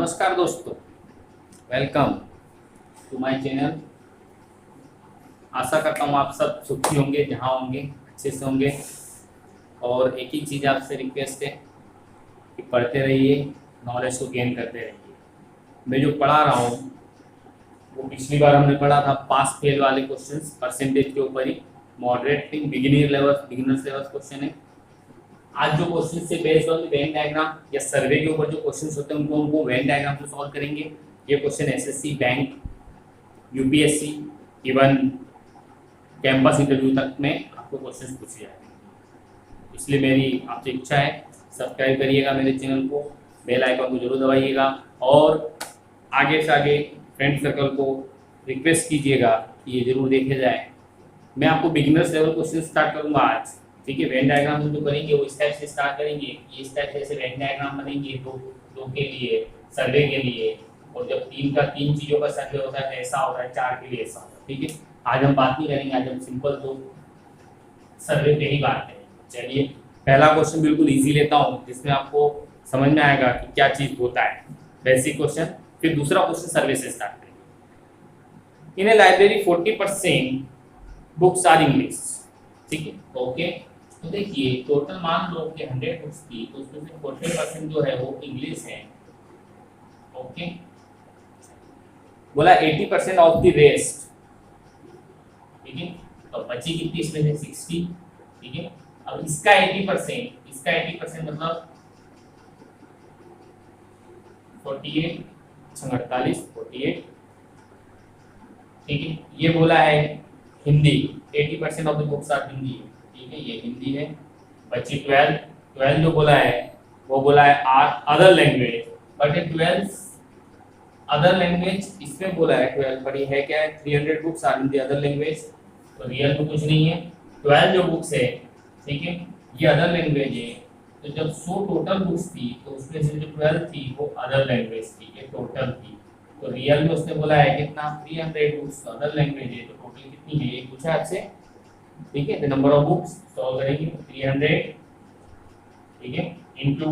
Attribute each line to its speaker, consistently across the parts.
Speaker 1: नमस्कार दोस्तों, welcome to my channel. आशा करता हूँ आप सब सुखी होंगे, जहाँ होंगे अच्छे से होंगे। और एक ही चीज़ आपसे रिक्वेस्ट है कि पढ़ते रहिए, नॉलेज को गेन करते रहिए। मैं जो पढ़ा रहा हूँ वो पिछली बार हमने पढ़ा था पास फेल वाले क्वेश्चंस परसेंटेज के ऊपर ही, moderate thing, beginners level question है। आज जो क्वेश्चन से बेस्ड ऑन वेन डायग्राम या सर्वे के ऊपर जो क्वेश्चन होते हैं उनको वेन डायग्राम से सॉल्व करेंगे। ये question SSC, bank, UPSC, even campus interview तक में आपको क्वेश्चन पूछे जाएंगे। इसलिए मेरी आपसे इच्छा है, सब्सक्राइब करिएगा मेरे चैनल को, बेल आइकन को जरूर दबाइएगा और आगे से आगे फ्रेंड सर्कल को रिक्वेस्ट कीजिएगा कि ये जरूर देखे जाए। मैं आपको बिगिनर्स लेवल क्वेश्चन स्टार्ट करूँगा आज, ठीक है। वेन डायग्राम जो करेंगे वो इस टाइप से स्टार्ट करेंगे, इस टाइप से ऐसे वेन डायग्राम बनेंगे दो के लिए, सर्वे के लिए। और जब तीन चीज़ों का सर्वे होता है ऐसा होता है, चार के लिए ऐसा होता है, ठीक है। आज हम बात नहीं करेंगे, आज हम सिंपल तो सर्वे पे ही बात करेंगे। चलिए, पहला क्वेश्चन बिल्कुल इजी लेता हूँ जिसमें आपको समझ में आएगा कि क्या चीज़ होता है, बेसिक क्वेश्चन। फिर दूसरा क्वेश्चन सर्वे से स्टार्ट करेंगे। इन ए लाइब्रेरी 40% बुक्स आर इंग्लिश, ठीक है, ओके। तो देखिए टोटल मान लो कि 100 बुक्स थी, तो उसमें से 40% जो है वो इंग्लिश है, ओके। बोला 80% ऑफ द रेस्ट, ठीक है। तो बची कितनी इसमें से 60, ठीक है। अब इसका 80% मतलब 48, 48, ठीक है। ये बोला है Hindi, 80% of the books are Hindi, ठीक है, ये हिंदी है। बची 12 जो बोला है वो बोला है अदर लैंग्वेज, बट ये 12 अदर लैंग्वेज इसमें बोला है 12, बट ये है क्या है 300 books are in the other language, तो रियल में कुछ नहीं है। 12 जो बुक्स है, ठीक है, ये अदर लैंग्वेज है। तो जब 100 टोटल बुक्स थी तो उसमें से जो 12 थी वो अदर लैंग्वेज थी, ये टोटल थी। तो रियल में उसने बोला है कितना 300 बुक्स अदर लैंग्वेज है, तो टोटल कितनी है ये पूछा आपसे, ठीक है। The number of books solve करेंगे 300, ठीक है, इनटू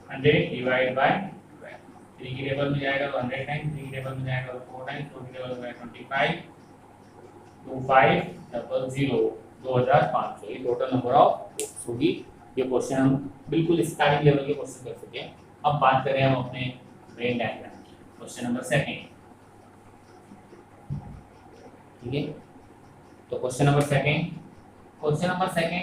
Speaker 1: 100 डिवाइड बाय 3 की टेबल में जाएगा तो 100 टाइम्स, 3 की टेबल में जाएगा तो 4 टाइम्स, 4 की टेबल में 25, 2500, 2500 ये टोटल नंबर ऑफ बुक्स होगी। ये क्वेश्चन हम बिल्कुल स्टार्टिंग लेवल के क्वेश्चन कर चुके हैं। अब बात करें हम अपने वेन डायग्राम की, क्वेश्चन नंबर 2, ठीक है। तो क्वेश्चन नंबर 2,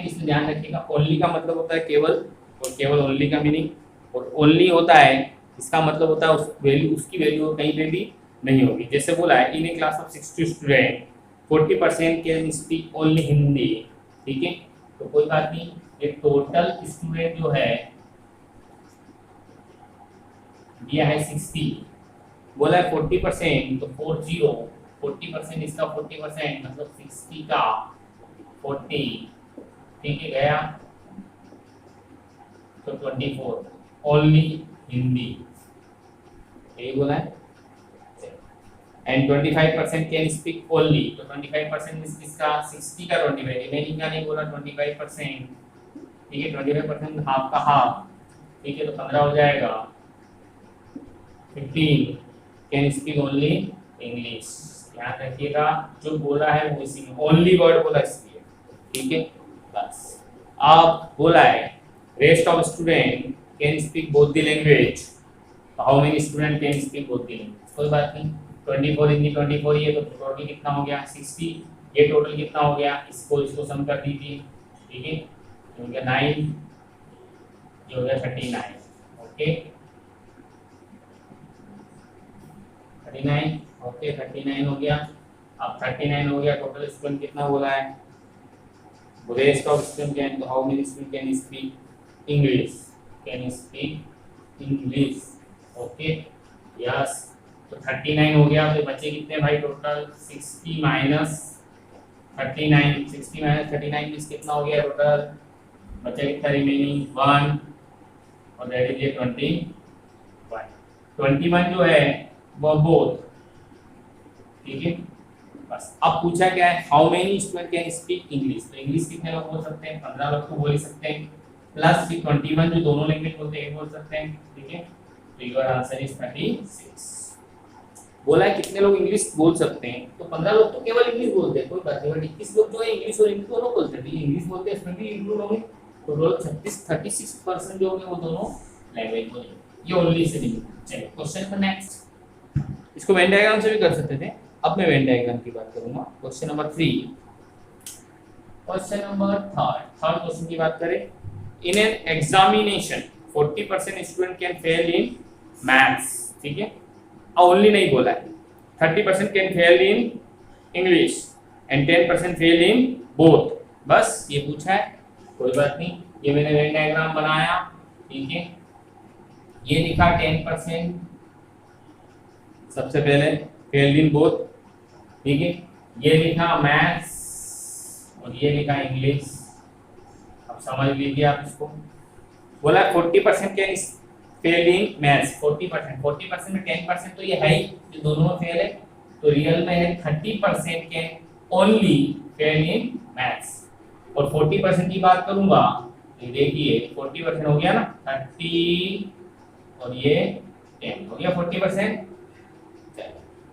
Speaker 1: इसमें ध्यान रखिएगा, ओनली का मतलब होता है केवल, और केवल ओनली का मीनिंग, और ओनली होता है इसका मतलब होता है उसकी वैल्यू कहीं पे भी नहीं होगी। जैसे बोला है in a class of 60 student 40% can speak only Hindi, ठीक है। तो कोई बात नहीं, ये टोटल स्टूडेंट जो है दिया है 60, बोला है 40%, तो 40% इसका 40% मतलब 60 का 40, ठीक है, गया तो 24 ओनली हिंदी, यही बोला है। एंड 25% कैन स्पीक ओनली, तो 25% इसका 60 का 25, रिमेनिंग का नहीं बोला 25%, ठीक है। 25% हाफ का हाफ, ठीक है, तो 15 हो जाएगा। 15 कैन स्पीक ओनली इंग्लिश, ध्यान रखिएगा जो बोला है वो इसी में ओनली वर्ड बोला इसलिए, ठीक है, बस। अब बोला है rest of student can speak both the language, how many student can speak both the language, कोई बात नहीं। 24 इन 24 ये तो टोटल कितना हो गया 60, ये टोटल कितना हो गया, इसको सम कर दीजिए, ठीक है, हो गया 9, ये हो गया 39, ओके 39, ओके 39 हो गया। अब 39 हो गया, टोटल स्टूडेंट कितना बोला है, rest of student can, how many student can speak English, okay yes. तो 39 हो गया, तो बचे कितने भाई टोटल 60 माइनस 39, 60 माइनस 39 मींस कितना हो गया टोटल, बचा कितना रिमेनिंग 1, और दैट इज 21 जो है वो बोथ, ठीक है, बस। अब पूछा क्या है, how many student can speak English, तो इंग्लिश कितने लोग बोल सकते हैं, 15 लोग तो बोल ही सकते हैं, प्लस 21 जो दोनों लैंग्वेज बोलते हैं बोल सकते हैं, ठीक है। तो योर आंसर इज 36। बोला है कितने लोग इंग्लिश बोल सकते हैं, तो 15 लोग तो केवल इंग्लिश बोलते हैं, कोई बात नहीं, बट 21 लोग जो है इंग्लिश और हिंदी दोनों बोलते हैं, इंग्लिश बोलते हैं इसमें भी इंक्लूड होंगे, तो टोटल 36% जो होंगे वो दोनों लैंग्वेज बोलेंगे। ये ओनली से नहीं। चलिए क्वेश्चन नंबर नेक्स्ट, इसको वेन डायग्राम से भी कर सकते थे, अब मैं वेन डायग्राम की बात करूंगा। Question number 3, question number third question की बात करें। In an examination 40% student can fail in maths, ठीक है, ओनली नहीं बोला है, 30% can fail in English and 10% fail in both, बस ये पूछा है, कोई बात नहीं। ये मैंने वेन डायग्राम बनाया, ठीक है, ये लिखा 10% सबसे पहले फेल इन बोथ, ठीक है, ये लिखा मैथ्स और ये लिखा इंग्लिश। अब समझ लीजिए आप इसको, बोला 40% कैन फेल इन मैथ्स, 40% में 10% तो ये है ही जो दोनों में फेल है, तो रियल में है 30% can only fail in maths. और 40% की बात करूंगा, ये देखिए 40% हो गया ना, 30 और ये 10 हो गया 40%।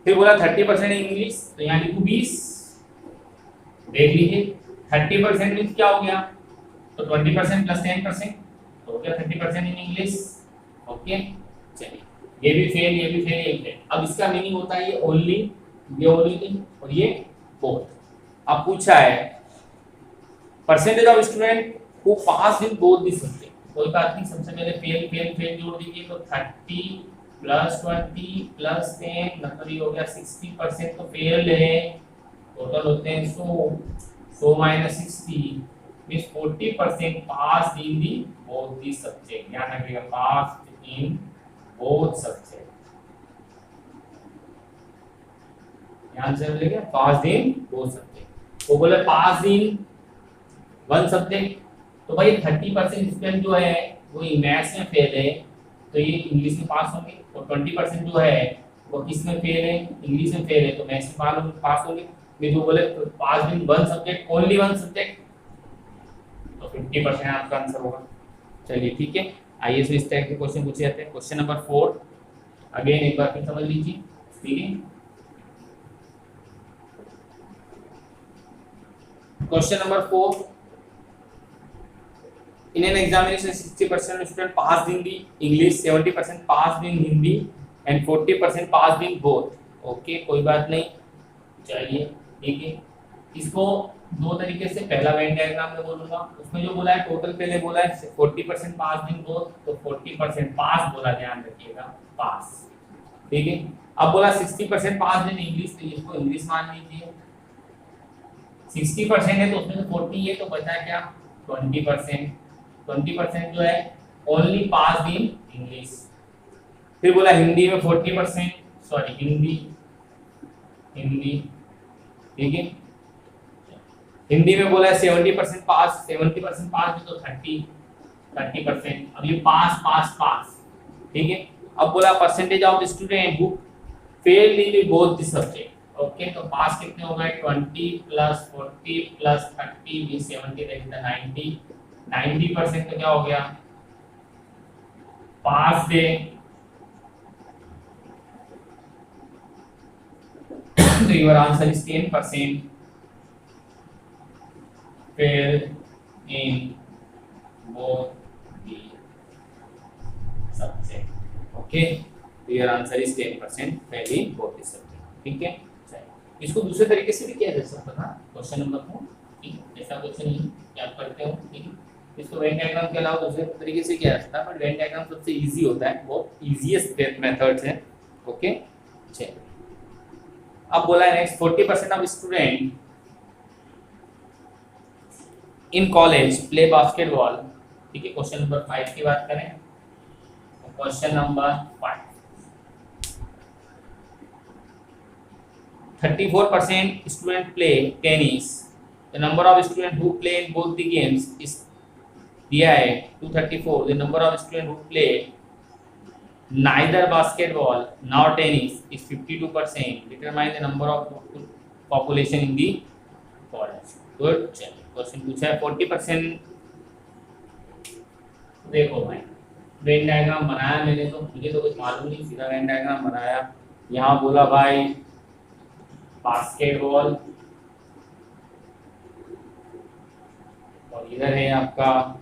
Speaker 1: फिर बोला 30% इंग्लिश, तो यहाँ लिखूं 20, देख लीजिए 30% मीन्स क्या हो गया, तो 20% प्लस 10% तो हो गया 30% इन इंग्लिश। ओके, चलिए ये भी फेल, ये भी फेल, ये भी फेल। अब इसका मीनिंग होता है ये ओनली, ये ओनली और ये बोथ। अब पूछा है percentage of student who pass in both the subject, कोई बात नहीं, सबसे पहले फेल फेल फेल जोड़ दीजिए, तो 30 प्लस 20 प्लस 10 मतलब ये हो गया 60% तो फेल है, टोटल होते हैं 100 minus 60 means 40% pass in the both the subject, ध्यान रखिएगा पास इन बोथ सब्जेक्ट, ध्यान से बोलिएगा पास इन बोथ सब्जेक्ट। वो बोले पास इन वन सब्जेक्ट, तो भाई 30% स्टूडेंट जो है वो मैथ्स में फेल है, तो ये इंग्लिश में पास होंगे, और 20% जो है वो किस में फेल है, इंग्लिश में फेल है, तो मैथ्स में पास होंगे। जो बोले pass in one subject, only one subject, तो 50% आपका आंसर होगा। चलिए ठीक है, आइए इस टाइप के क्वेश्चन पूछे जाते हैं। क्वेश्चन नंबर 4 अगेन एक बार फिर समझ लीजिए, ठीक है। Question number 4, in an examination 60% student passed in the English, 70% passed in Hindi and 40% passed in both। Okay, कोई बात नहीं, चलिए ठीक है। इसको दो तरीके से, पहला वेन डायग्राम में बोलूंगा, उसमें जो बोला है टोटल पहले बोला है 40% पास इन बोथ, तो 40% पास बोला, ध्यान रखिएगा पास, ठीक है। अब बोला 60% पास इन इंग्लिश, तो इसको इंग्लिश मान लीजिए, 60% है तो उसमें से 40 है, तो बचा क्या 20%, 20% जो है ओनली पास इन इंग्लिश। फिर बोला हिंदी में 40%, सॉरी हिंदी, ठीक है, हिंदी में बोला है 70% पास, 70% पास तो 30%, अब ये पास पास पास, ठीक है। अब बोला percentage of student who fail in both the subject, okay, तो पास कितने हो गए 20 प्लस 40 प्लस 30 भी 70 दैट इज 90, 90% तो क्या हो गया पास दे, तो your answer is 10% fail in both the subject, okay, your answer is 10% fail in both the subject, ठीक है। इसको दूसरे तरीके से भी किया जा सकता था, क्वेश्चन नंबर 4, ठीक है, ऐसा कुछ नहीं याद करते हो, ठीक है। इसको वेन डायग्राम के अलावा दूसरे तरीके से किया जा सकता है, बट वेन डायग्राम सबसे इजी होता है, बहुत इजीएस्ट मेथड्स है, ओके। चलिए अब बोला है next 40% of student in college play basketball, ठीक है। क्वेश्चन नंबर 5 की बात करें, question number 5, 34% student play tennis, the number of student who play in both the games is दिया है 234, the number of student who play neither basketball nor tennis is 52%, determine the number of population in the college। Good, चलिए question पूछा है 40%, देखो भाई Venn diagram बनाया मैंने, तो मुझे तो कुछ मालूम नहीं, सीधा वेन डायग्राम बनाया। यहाँ बोला भाई बास्केटबॉल, और इधर है आपका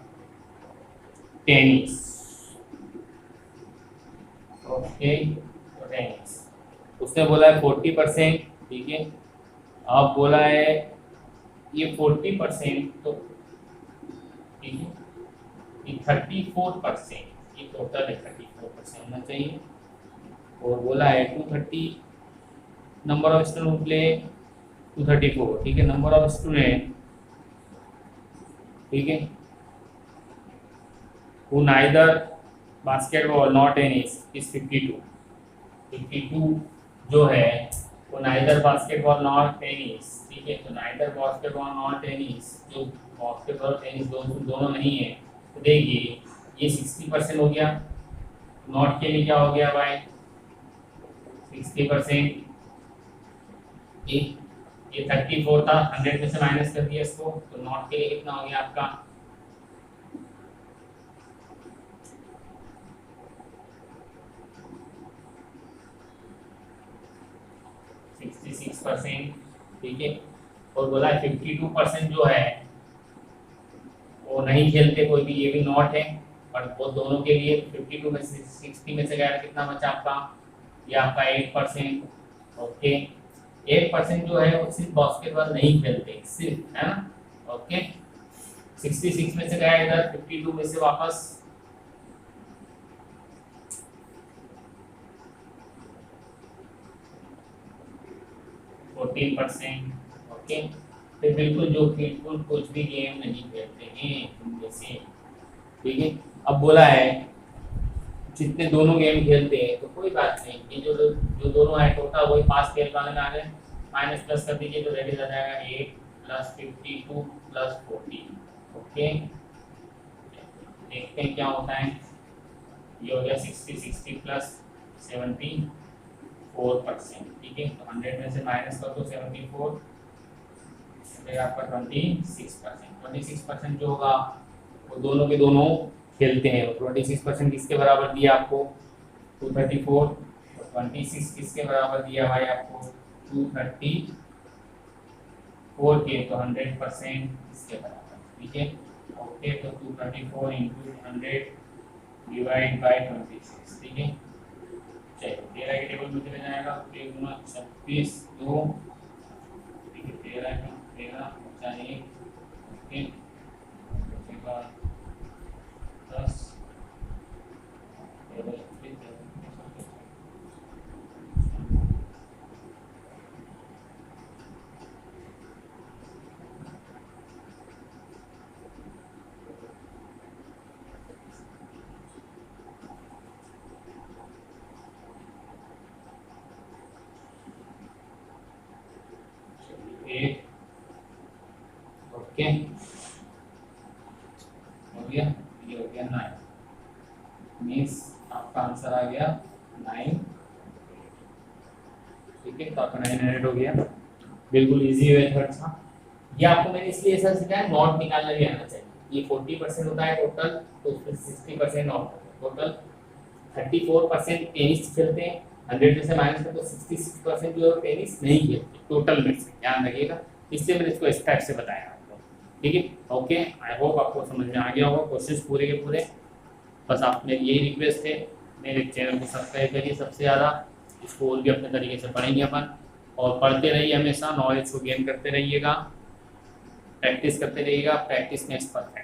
Speaker 1: टेनिस। ओके, टेनिस उसने बोला है 40%, ठीक है। अब बोला है ये 40%, तो ठीक है, ये 34%, ये टोटल है 34% होना चाहिए। और बोला है 230 नंबर ऑफ स्टूडेंट प्ले 234, ठीक है। नंबर ऑफ स्टूडेंट, ठीक है, who neither basketball nor tennis is 52। 52 जो है वो neither basketball nor tennis, ठीक है। तो neither basketball nor tennis, जो बास्केटबॉल टेनिस दोनों नहीं है, तो देखिए ये 60% हो गया। नॉट के लिए क्या हो गया भाई 60%, ये 34 था, 100 में से माइनस कर दिया इसको, तो नॉट के लिए कितना हो गया आपका 66%, ठीक है। और बोला 52% जो है वो नहीं खेलते कोई भी, ये भी नॉट है, और वो दोनों के लिए 52 में से 60 में से गया कितना बचा आपका, ये आपका 8%। ओके, 8% जो है वो सिर्फ बास्केटबॉल नहीं खेलते सिर्फ, है ना। ओके, 66 में से गया इधर, 52 में से वापस 14%। ओके, फिर बिल्कुल जो बिल्कुल कुछ भी गेम नहीं खेलते हैं उनमें से, ठीक है। अब बोला है जितने दोनों गेम खेलते हैं तो कोई बात नहीं, ये जो दोनों है टोटल वही 5 खेल वाले में आ गए, माइनस प्लस कर दीजिए तो रेडी आ जाएगा 8 + 52 + 40। ओके, देखते हैं क्या होता है। ये हो गया 60 + 74%, ठीक है। तो 100 में से माइनस कर दो 74, आपका 26% जो होगा वो दोनों के दोनों खेलते हैं। 26% किसके बराबर दिया आपको 234, तो 26 किसके बराबर दिया भाई आपको 234 के, तो 100% इसके बराबर, ठीक है। ओके, तो 234 × 100 डिवाइड बाय 26, ठीक है। चलो 13 के टेबल में चले जाएगा, 1 × 36 2, ठीक है। 13 बचा 1, ओके, उसके बाद 10 टेबल ओके हो गया, ये हो गया 9, मीन्स आपका आंसर आ गया 9, ठीक है। तो आपका 900 हो गया, बिल्कुल इजी मेथड था। ये आपको मैंने इसलिए ऐसा सिखाया, नॉट निकालना भी आना चाहिए। ये 40% होता है टोटल, तो उसमें 60% नॉट, टोटल 34% टेनिस खेलते हैं, 100 में से माइनस कर तो 66% जो है टेनिस नहीं खेलते टोटल में से, ध्यान रखिएगा। इसलिए मैंने इसको स्टेप से बताया आपको, ठीक है। ओके, आई होप आपको समझ में आ गया होगा क्वेश्चंस पूरे के पूरे। बस आप मेरी यही रिक्वेस्ट है, मेरे चैनल को सब्सक्राइब करिए सबसे ज़्यादा, इसको और भी अपने तरीके से पढ़ेंगे अपन, और पढ़ते रहिए, हमेशा नॉलेज को गेन करते रहिएगा, प्रैक्टिस करते रहिएगा। Practice next perfect.